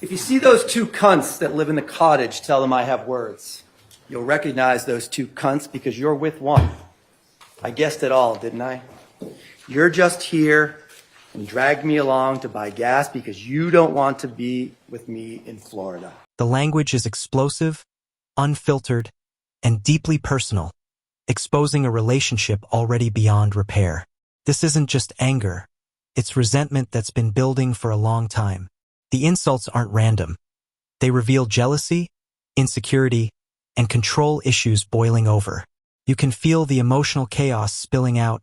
If you see those two cunts that live in the cottage, tell them I have words. You'll recognize those two cunts because you're with one. I guessed it all, didn't I? You're just here and dragged me along to buy gas because you don't want to be with me in Florida. The language is explosive, unfiltered, and deeply personal, exposing a relationship already beyond repair. This isn't just anger. It's resentment that's been building for a long time. The insults aren't random. They reveal jealousy, insecurity, and control issues boiling over. You can feel the emotional chaos spilling out,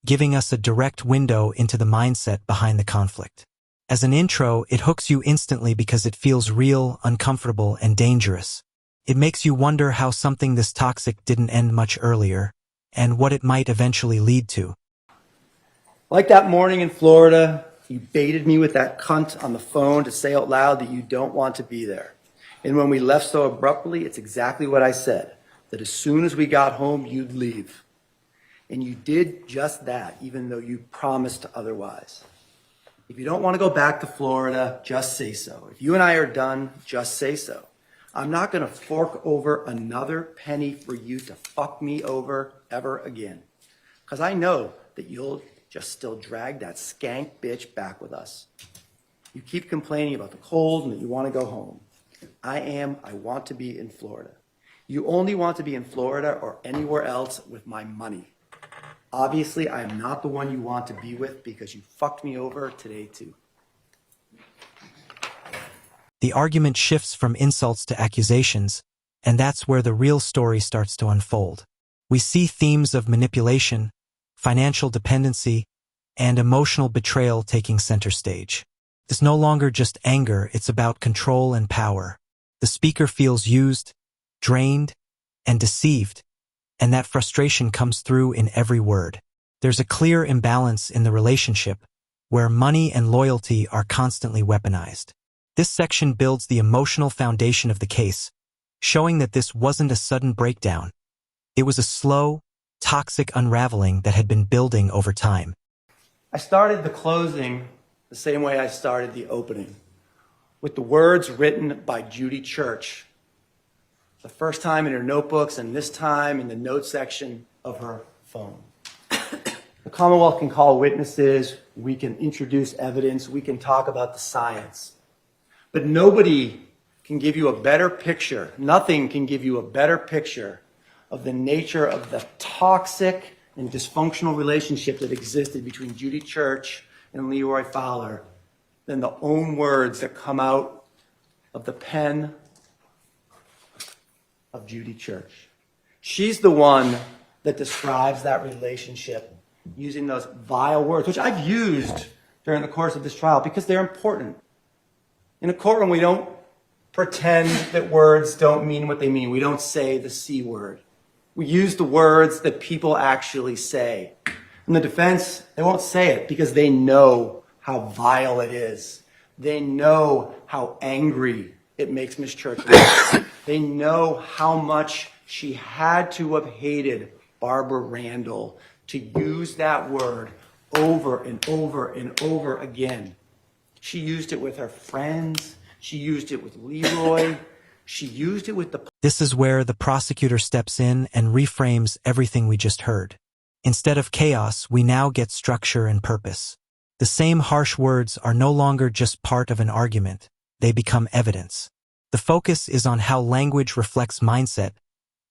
giving us a direct window into the mindset behind the conflict. As an intro, it hooks you instantly because it feels real, uncomfortable, and dangerous. It makes you wonder how something this toxic didn't end much earlier, and what it might eventually lead to. Like that morning in Florida, you baited me with that cunt on the phone to say out loud that you don't want to be there. And when we left so abruptly, it's exactly what I said, that as soon as we got home, you'd leave. And you did just that, even though you promised otherwise. If you don't want to go back to Florida, just say so. If you and I are done, just say so. I'm not going to fork over another penny for you to fuck me over ever again. Because I know that you'll just still drag that skank bitch back with us. You keep complaining about the cold and that you want to go home. I want to be in Florida. You only want to be in Florida or anywhere else with my money. Obviously, I am not the one you want to be with because you fucked me over today too. The argument shifts from insults to accusations, and that's where the real story starts to unfold. We see themes of manipulation, financial dependency, and emotional betrayal taking center stage. It's no longer just anger, it's about control and power. The speaker feels used, drained, and deceived, and that frustration comes through in every word. There's a clear imbalance in the relationship, where money and loyalty are constantly weaponized. This section builds the emotional foundation of the case, showing that this wasn't a sudden breakdown. It was a slow, toxic unraveling that had been building over time. I started the closing the same way I started the opening, with the words written by Judy Church, the first time in her notebooks and this time in the notes section of her phone. The Commonwealth can call witnesses, we can introduce evidence, we can talk about the science. But nobody can give you a better picture, nothing can give you a better picture of the nature of the toxic and dysfunctional relationship that existed between Judy Church and Leroy Fowler than the own words that come out of the pen of Judy Church. She's the one that describes that relationship using those vile words, which I've used during the course of this trial because they're important. In a courtroom, we don't pretend that words don't mean what they mean. We don't say the C word. We use the words that people actually say. In the defense, they won't say it because they know how vile it is. They know how angry it makes Miss Church. They know how much she had to have hated Barbara Randall to use that word over and over and over again. She used it with her friends. She used it with Leroy. She used it with the... This is where the prosecutor steps in and reframes everything we just heard. Instead of chaos, we now get structure and purpose. The same harsh words are no longer just part of an argument. They become evidence. The focus is on how language reflects mindset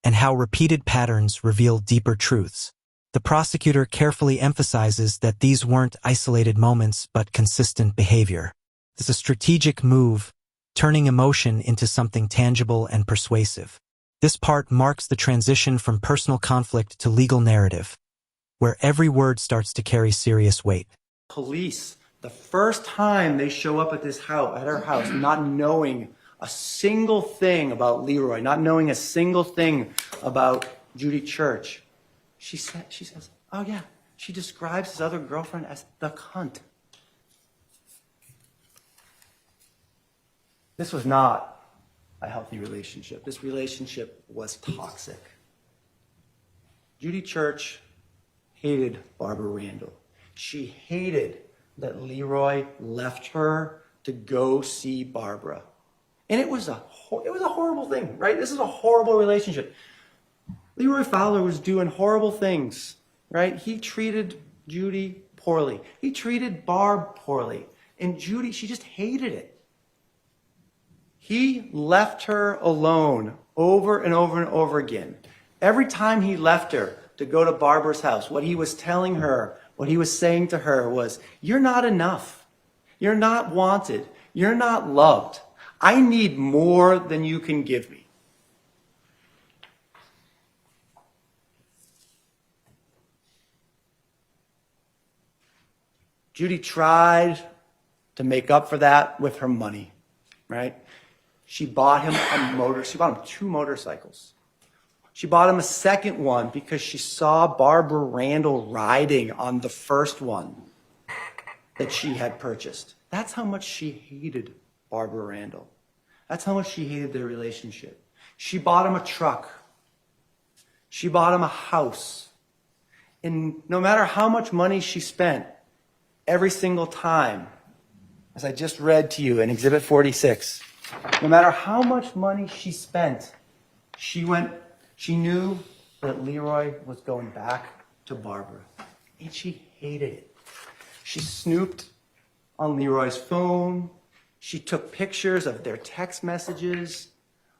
and how repeated patterns reveal deeper truths. The prosecutor carefully emphasizes that these weren't isolated moments but consistent behavior. It's a strategic move, turning emotion into something tangible and persuasive. This part marks the transition from personal conflict to legal narrative, where every word starts to carry serious weight. Police, the first time they show up at her house, not knowing a single thing about Leroy, not knowing a single thing about Judy Church, she says, oh yeah, she describes his other girlfriend as the cunt. This was not a healthy relationship. This relationship was toxic. Judy Church hated Barbara Randall. She hated that Leroy left her to go see Barbara. And it was a horrible thing, right? This is a horrible relationship. Leroy Fowler was doing horrible things, right? He treated Judy poorly. He treated Barb poorly. And Judy, she just hated it. He left her alone over and over and over again. Every time he left her to go to Barbara's house, what he was telling her, what he was saying to her was, "You're not enough. You're not wanted. You're not loved. I need more than you can give me." Judy tried to make up for that with her money, right? She bought him two motorcycles. She bought him a second one because she saw Barbara Randall riding on the first one that she had purchased. That's how much she hated Barbara Randall. That's how much she hated their relationship. She bought him a truck. She bought him a house. And no matter how much money she spent, every single time, as I just read to you in Exhibit 46, no matter how much money she spent, she knew that Leroy was going back to Barbara. And she hated it. She snooped on Leroy's phone. She took pictures of their text messages.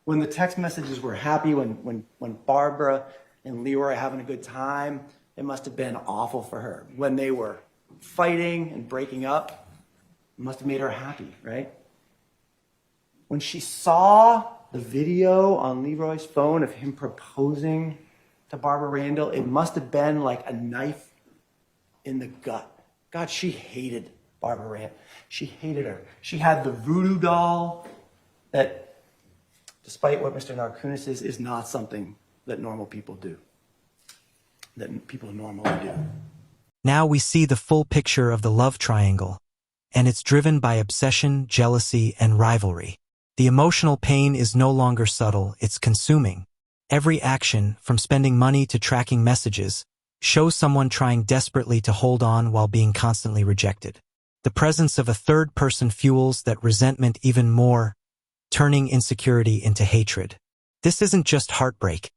When the text messages were happy, when Barbara and Leroy were having a good time, it must have been awful for her. When they were fighting and breaking up, it must have made her happy, right? When she saw the video on Leroy's phone of him proposing to Barbara Randall, it must have been like a knife in the gut. God, she hated Barbara Randall. She hated her. She had the voodoo doll that, despite what Mr. Narkunis is not something that normal people do, that people normally do. Now we see the full picture of the love triangle, and it's driven by obsession, jealousy, and rivalry. The emotional pain is no longer subtle, it's consuming. Every action, from spending money to tracking messages, shows someone trying desperately to hold on while being constantly rejected. The presence of a third person fuels that resentment even more, turning insecurity into hatred. This isn't just heartbreak.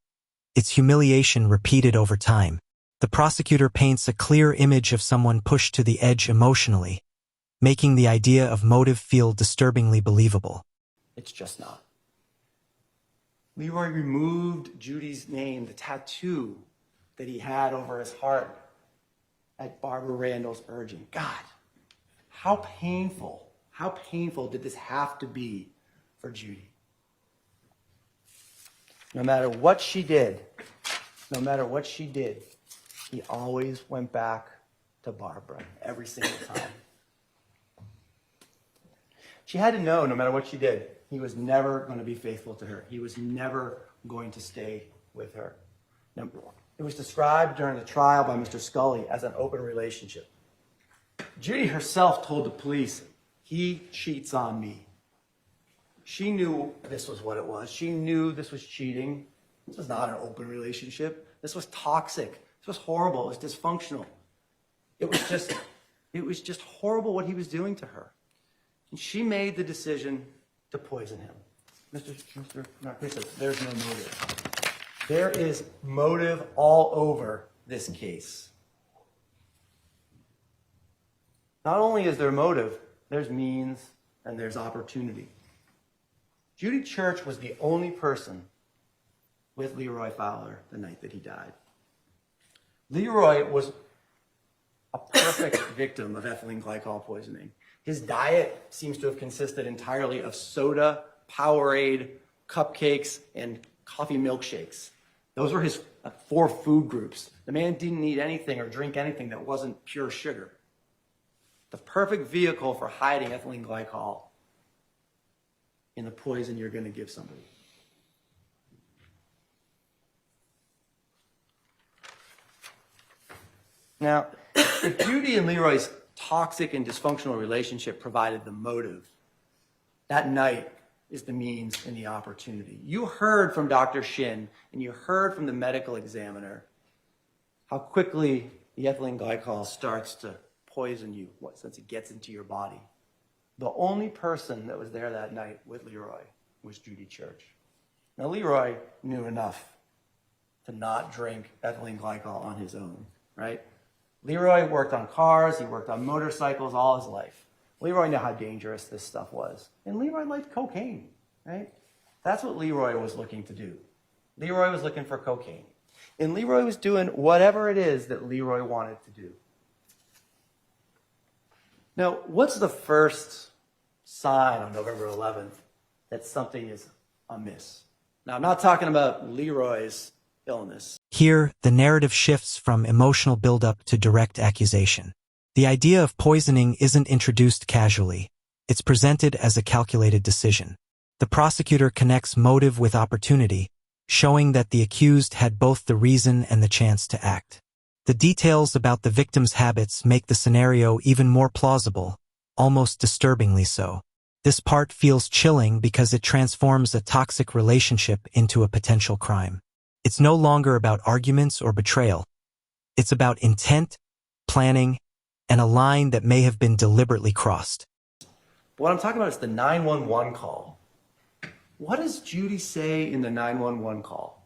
It's humiliation repeated over time. The prosecutor paints a clear image of someone pushed to the edge emotionally, making the idea of motive feel disturbingly believable. It's just not. Leroy removed Judy's name, the tattoo that he had over his heart, at Barbara Randall's urging. God, how painful did this have to be for Judy? No matter what she did, he always went back to Barbara every single time. She had to know, no matter what she did, he was never going to be faithful to her. He was never going to stay with her. Now, it was described during the trial by Mr. Scully as an open relationship. Judy herself told the police, "He cheats on me." She knew this was what it was. She knew this was cheating. This was not an open relationship. This was toxic. This was horrible. It was dysfunctional. It was just horrible what he was doing to her. And she made the decision to poison him. Mr. Narcisse says, there's no motive. There is motive all over this case. Not only is there motive, there's means and there's opportunity. Judy Church was the only person with Leroy Fowler the night that he died. Leroy was a perfect victim of ethylene glycol poisoning. His diet seems to have consisted entirely of soda, Powerade, cupcakes, and coffee milkshakes. Those were his 4 food groups. The man didn't eat anything or drink anything that wasn't pure sugar. The perfect vehicle for hiding ethylene glycol in the poison you're going to give somebody. Now, if Judy and Leroy's toxic and dysfunctional relationship provided the motive, that night is the means and the opportunity. You heard from Dr. Shin and you heard from the medical examiner how quickly the ethylene glycol starts to poison you once it gets into your body. The only person that was there that night with Leroy was Judy Church. Now, Leroy knew enough to not drink ethylene glycol on his own, right? Leroy worked on cars, he worked on motorcycles all his life. Leroy knew how dangerous this stuff was. And Leroy liked cocaine, right? That's what Leroy was looking to do. Leroy was looking for cocaine. And Leroy was doing whatever it is that Leroy wanted to do. Now, what's the first sign on November 11th that something is amiss? Now, I'm not talking about Leroy's illness. Here, the narrative shifts from emotional buildup to direct accusation. The idea of poisoning isn't introduced casually. It's presented as a calculated decision. The prosecutor connects motive with opportunity, showing that the accused had both the reason and the chance to act. The details about the victim's habits make the scenario even more plausible, almost disturbingly so. This part feels chilling because it transforms a toxic relationship into a potential crime. It's no longer about arguments or betrayal. It's about intent, planning, and a line that may have been deliberately crossed. What I'm talking about is the 911 call. What does Judy say in the 911 call?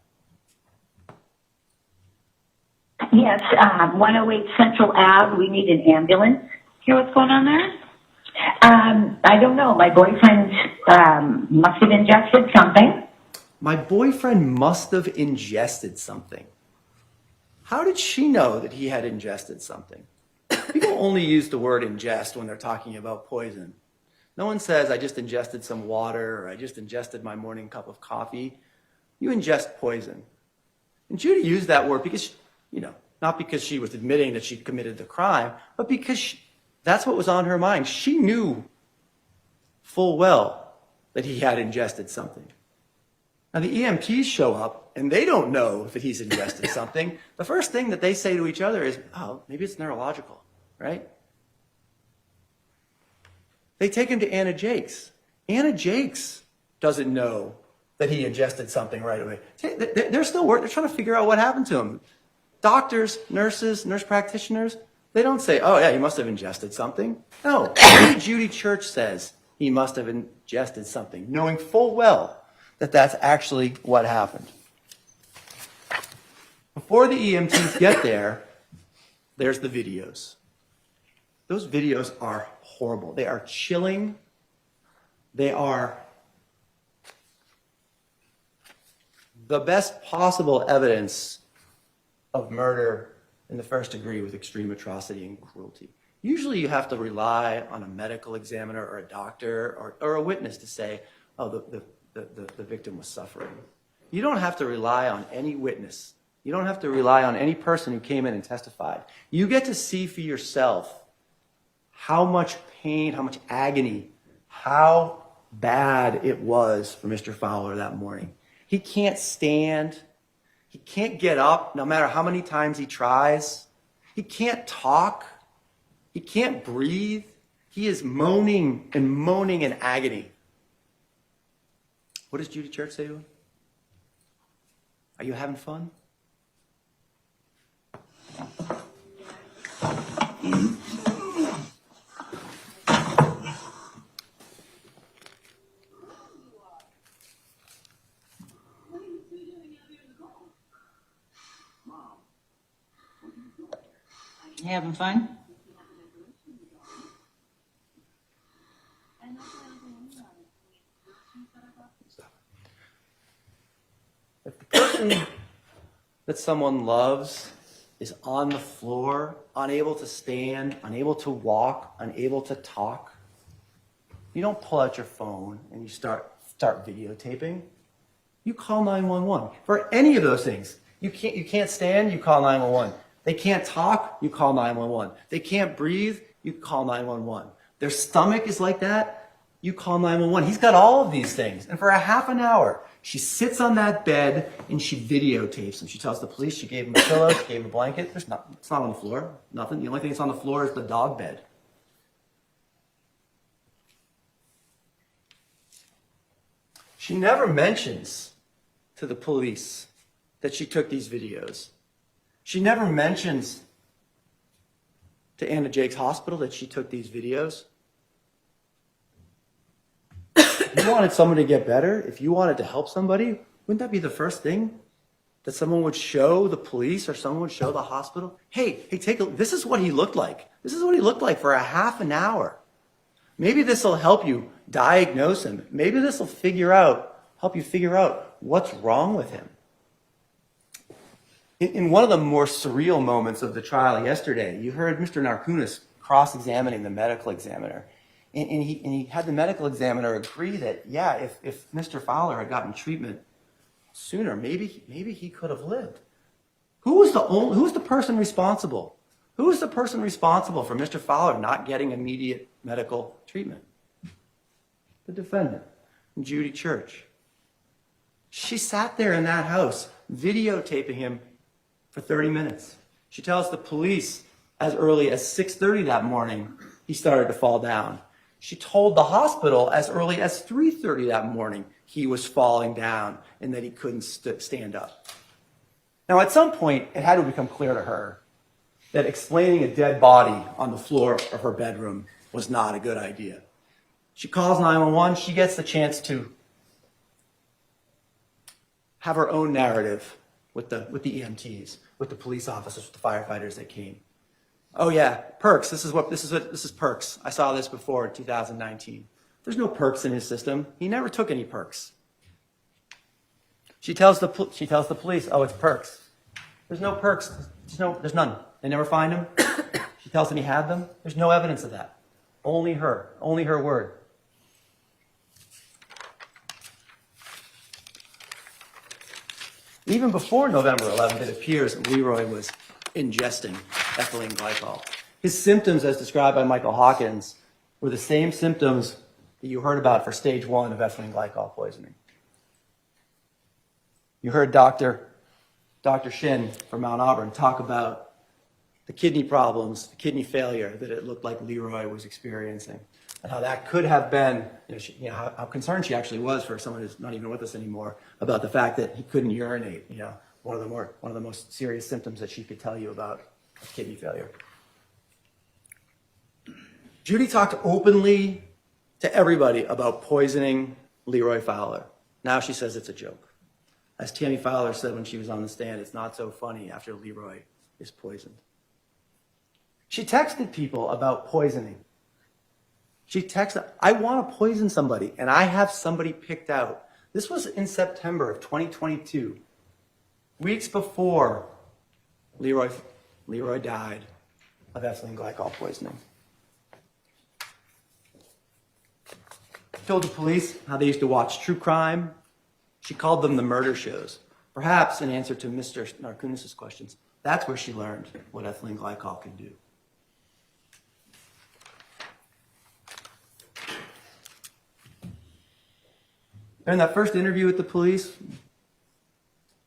Yes, 108 Central Ave. We need an ambulance. Hear what's going on there? I don't know. My boyfriend must have ingested something. My boyfriend must have ingested something. How did she know that he had ingested something? People only use the word ingest when they're talking about poison. No one says, I just ingested some water, or I just ingested my morning cup of coffee. You ingest poison. And Judy used that word because, not because she was admitting that she'd committed the crime, but because that's what was on her mind. She knew full well that he had ingested something. Now, the EMTs show up, and they don't know that he's ingested something. The first thing that they say to each other is, oh, maybe it's neurological, right? They take him to Anna Jakes. Anna Jakes doesn't know that he ingested something right away. They're still working. They're trying to figure out what happened to him. Doctors, nurses, nurse practitioners, they don't say, oh, yeah, he must have ingested something. No, only Judy Church says he must have ingested something, knowing full well that that's actually what happened. Before the EMTs get there, there's the videos. Those videos are horrible. They are chilling. They are the best possible evidence of murder in the first degree with extreme atrocity and cruelty. Usually you have to rely on a medical examiner or a doctor or a witness to say, oh, the victim was suffering. You don't have to rely on any witness. You don't have to rely on any person who came in and testified. You get to see for yourself how much pain, how much agony, how bad it was for Mr. Fowler that morning. He can't stand. He can't get up no matter how many times he tries. He can't talk. He can't breathe. He is moaning in agony. What does Judy Church say to him? Are you having fun? You having fun? If the person that someone loves is on the floor, unable to stand, unable to walk, unable to talk, you don't pull out your phone and you start videotaping. You call 911. For any of those things, you can't stand, you call 911. They can't talk, you call 911. They can't breathe, you call 911. Their stomach is like that, you call 911. He's got all of these things. And for a half an hour, she sits on that bed and she videotapes him. She tells the police she gave him a pillow, she gave him a blanket. It's not on the floor, nothing. The only thing that's on the floor is the dog bed. She never mentions to the police that she took these videos. She never mentions to Anna Jake's hospital that she took these videos. wanted someone to get better, if you wanted to help somebody, wouldn't that be the first thing that someone would show the police or someone would show the hospital? Hey, take a look. This is what he looked like. This is what he looked like for a half an hour. Maybe this will help you diagnose him. Maybe this will help you figure out what's wrong with him. In one of the more surreal moments of the trial yesterday, you heard Mr. Narkunis cross-examining the medical examiner. And he had the medical examiner agree that, yeah, if Mr. Fowler had gotten treatment sooner, maybe he could have lived. Who was the person responsible? Who was the person responsible for Mr. Fowler not getting immediate medical treatment? The defendant, Judy Church. She sat there in that house, videotaping him for 30 minutes. She tells the police as early as 6:30 that morning, he started to fall down. She told the hospital as early as 3:30 that morning, he was falling down and that he couldn't stand up. Now, at some point, it had to become clear to her that explaining a dead body on the floor of her bedroom was not a good idea. She calls 911. She gets the chance to have her own narrative with the EMTs, with the police officers, with the firefighters that came. Oh yeah, perks. This is perks. I saw this before in 2019. There's no perks in his system. He never took any perks. She tells the police, oh, it's perks. There's no perks. There's none. They never find him. She tells them he had them. There's no evidence of that. Only her word. Even before November 11th, it appears that Leroy was ingesting ethylene glycol. His symptoms, as described by Michael Hawkins, were the same symptoms that you heard about for stage 1 of ethylene glycol poisoning. You heard Dr. Shin from Mount Auburn talk about the kidney problems, the kidney failure that it looked like Leroy was experiencing, and how that could have been, how concerned she actually was for someone who's not even with us anymore about the fact that he couldn't urinate. One of the most serious symptoms that she could tell you about kidney failure. Judy talked openly to everybody about poisoning Leroy Fowler. Now she says it's a joke. As Tammy Fowler said when she was on the stand, it's not so funny after Leroy is poisoned. She texted people about poisoning. She texted, I want to poison somebody, and I have somebody picked out. This was in September of 2022, weeks before Leroy died of ethylene glycol poisoning. Told the police how they used to watch true crime. She called them the murder shows. Perhaps in answer to Mr. Narkunis' questions, that's where she learned what ethylene glycol could do. In that first interview with the police,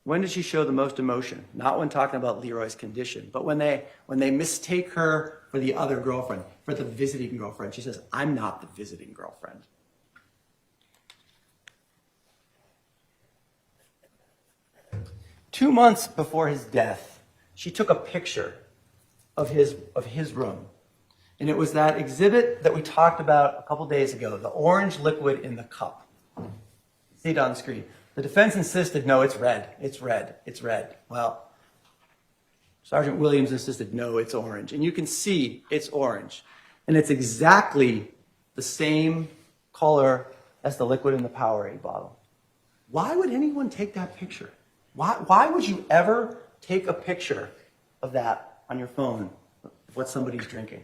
when did she show the most emotion? Not when talking about Leroy's condition, but when they mistake her for the other girlfriend, for the visiting girlfriend. She says, I'm not the visiting girlfriend. Two months before his death, she took a picture of his room. And it was that exhibit that we talked about a couple days ago, the orange liquid in the cup. See it on the screen. The defense insisted, no, it's red. It's red. It's red. Well, Sergeant Williams insisted, no, it's orange. And you can see it's orange. And it's exactly the same color as the liquid in the Powerade bottle. Why would anyone take that picture? Why would you ever take a picture of that on your phone of what somebody's drinking?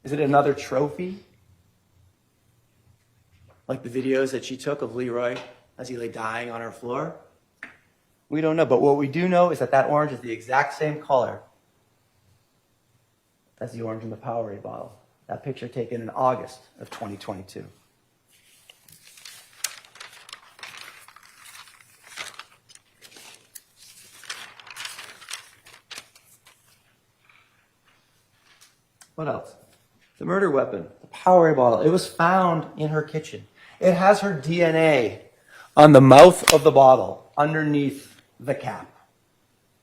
Is it another trophy? Like the videos that she took of Leroy as he lay dying on her floor? We don't know, but what we do know is that orange is the exact same color as the orange in the Powerade bottle. That picture taken in August of 2022. What else? The murder weapon, the Powerade bottle. It was found in her kitchen. It has her DNA on the mouth of the bottle, underneath the cap.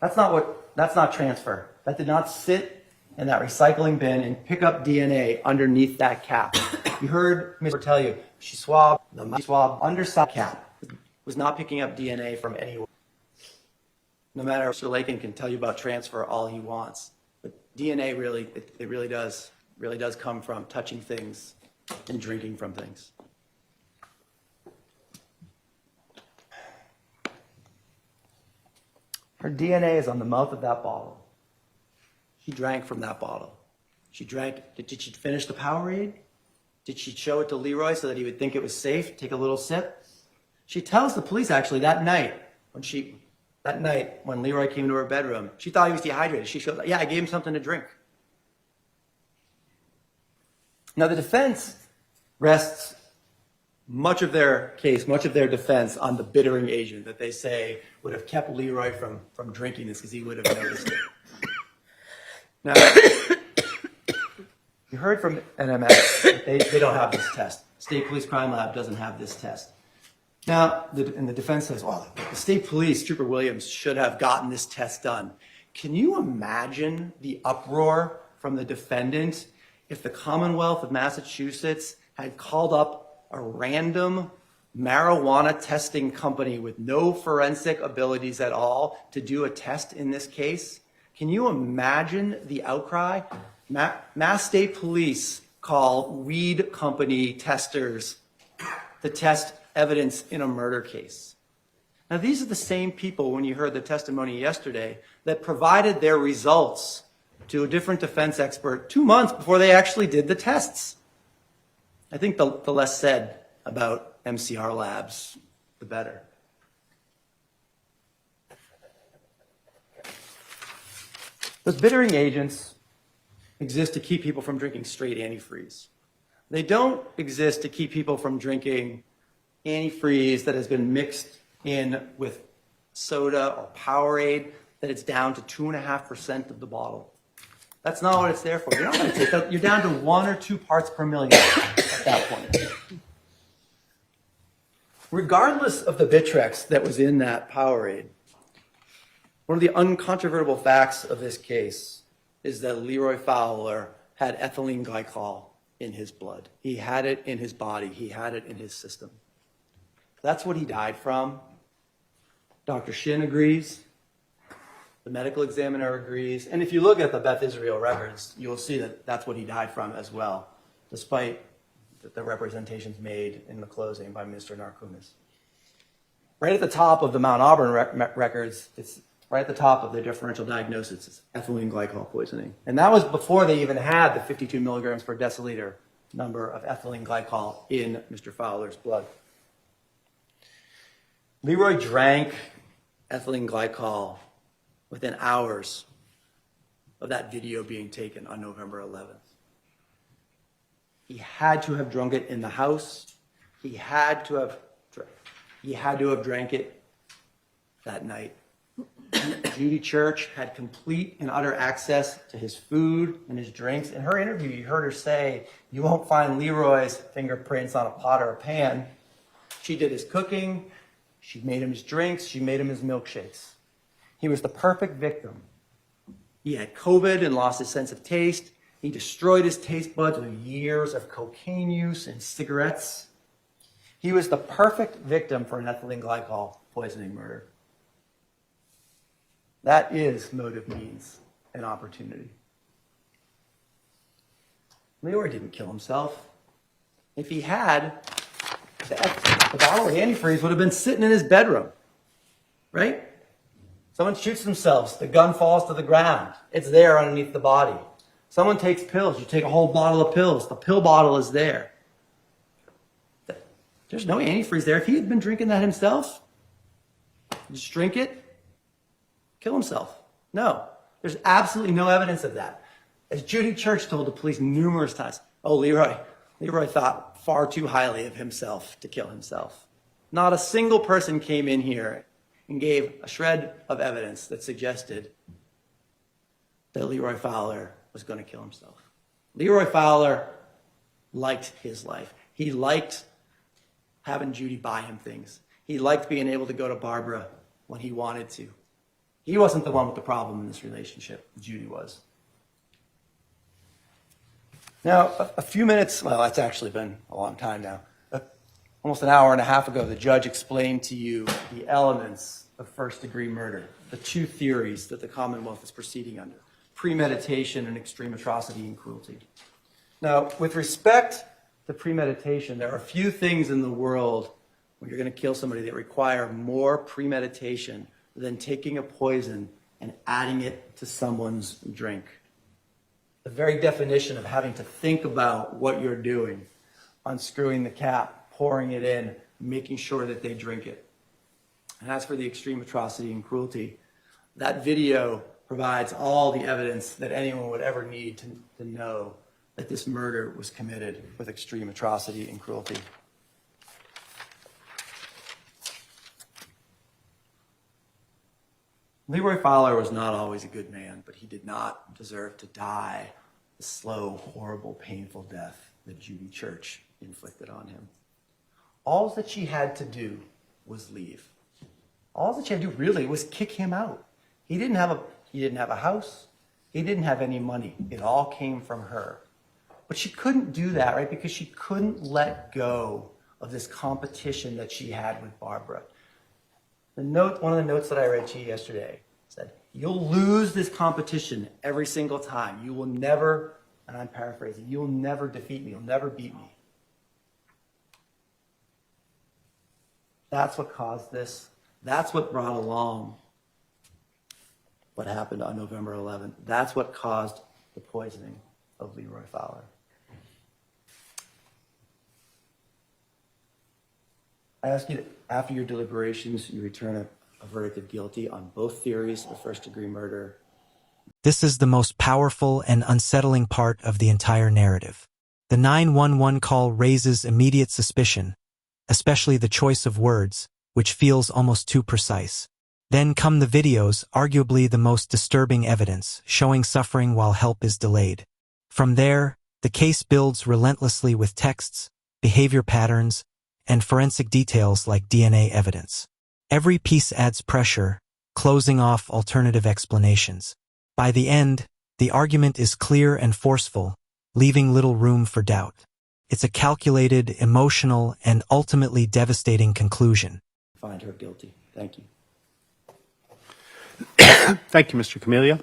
That's not transfer. That did not sit in that recycling bin and pick up DNA underneath that cap. You heard Mr. tell you, she swabbed the swab underside cap, was not picking up DNA from anywhere. No matter, Mr. Lakin can tell you about transfer all he wants, but DNA really, it really does come from touching things and drinking from things. Her DNA is on the mouth of that bottle. She drank from that bottle. She drank. Did she finish the Powerade? Did she show it to Leroy so that he would think it was safe? Take a little sip? She tells the police actually that night when Leroy came to her bedroom, she thought he was dehydrated. She showed, yeah, I gave him something to drink. Now the defense rests much of their case, much of their defense on the bittering agent that they say would have kept Leroy from drinking this because he would have noticed it. Now, you heard from NMS that they don't have this test. State Police Crime Lab doesn't have this test. Now, and the defense says, well, the state police, Trooper Williams, should have gotten this test done. Can you imagine the uproar from the defendant if the Commonwealth of Massachusetts had called up a random marijuana testing company with no forensic abilities at all to do a test in this case? Can you imagine the outcry? Mass State Police call weed company testers to test evidence in a murder case. Now, these are the same people, when you heard the testimony yesterday, that provided their results to a different defense expert 2 months before they actually did the tests. I think the less said about MCR labs, the better. Those bittering agents exist to keep people from drinking straight antifreeze. They don't exist to keep people from drinking antifreeze that has been mixed in with soda or Powerade, that it's down to 2.5% of the bottle. That's not what it's there for. You're not going to take that. You're down to 1 or 2 parts per million at that point. Regardless of the Bitrex that was in that Powerade, one of the uncontrovertible facts of this case is that Leroy Fowler had ethylene glycol in his blood. He had it in his body. He had it in his system. That's what he died from. Dr. Shin agrees. The medical examiner agrees. And if you look at the Beth Israel records, you'll see that that's what he died from as well, despite the representations made in the closing by Mr. Narkunis. Right at the top of the Mount Auburn records, it's right at the top of the differential diagnosis, is ethylene glycol poisoning. And that was before they even had the 52 milligrams per deciliter number of ethylene glycol in Mr. Fowler's blood. Leroy drank ethylene glycol within hours of that video being taken on November 11th. He had to have drunk it in the house. He had to have drank it that night. Judy Church had complete and utter access to his food and his drinks. In her interview, you heard her say, "You won't find Leroy's fingerprints on a pot or a pan." She did his cooking. She made him his drinks. She made him his milkshakes. He was the perfect victim. He had COVID and lost his sense of taste. He destroyed his taste buds with years of cocaine use and cigarettes. He was the perfect victim for an ethylene glycol poisoning murder. That is motive, means, and opportunity. Leroy didn't kill himself. If he had, the bottle of antifreeze would have been sitting in his bedroom, right? Someone shoots themselves, the gun falls to the ground. It's there underneath the body. Someone takes pills, you take a whole bottle of pills, the pill bottle is there. There's no antifreeze there. If he had been drinking that himself, just drink it, kill himself. No, there's absolutely no evidence of that. As Judy Church told the police numerous times, oh, Leroy thought far too highly of himself to kill himself. Not a single person came in here and gave a shred of evidence that suggested that Leroy Fowler was going to kill himself. Leroy Fowler liked his life. He liked having Judy buy him things. He liked being able to go to Barbara when he wanted to. He wasn't the one with the problem in this relationship. Judy was. Now, a few minutes, well, that's actually been a long time now. Almost an hour and a half ago, the judge explained to you the elements of first-degree murder, the two theories that the Commonwealth is proceeding under, premeditation and extreme atrocity and cruelty. Now, with respect to premeditation, there are few things in the world when you're going to kill somebody that require more premeditation than taking a poison and adding it to someone's drink. The very definition of having to think about what you're doing, unscrewing the cap, pouring it in, making sure that they drink it. And as for the extreme atrocity and cruelty, that video provides all the evidence that anyone would ever need to know that this murder was committed with extreme atrocity and cruelty. Leroy Fowler was not always a good man, but he did not deserve to die the slow, horrible, painful death that Judy Church inflicted on him. All that she had to do was leave. All that she had to do really was kick him out. He didn't have a house. He didn't have any money. It all came from her. But she couldn't do that, right? Because she couldn't let go of this competition that she had with Barbara. One of the notes that I read to you yesterday said, "You'll lose this competition every single time. You will never," and I'm paraphrasing, "you'll never defeat me. You'll never beat me." That's what caused this. That's what brought along what happened on November 11th. That's what caused the poisoning of Leroy Fowler. I ask you that after your deliberations, you return a verdict of guilty on both theories of first-degree murder. This is the most powerful and unsettling part of the entire narrative. The 911 call raises immediate suspicion, especially the choice of words, which feels almost too precise. Then come the videos, arguably the most disturbing evidence, showing suffering while help is delayed. From there, the case builds relentlessly with texts, behavior patterns, and forensic details like DNA evidence. Every piece adds pressure, closing off alternative explanations. By the end, the argument is clear and forceful, leaving little room for doubt. It's a calculated, emotional, and ultimately devastating conclusion. Find her guilty. Thank you. Thank you, Mr. Camellia.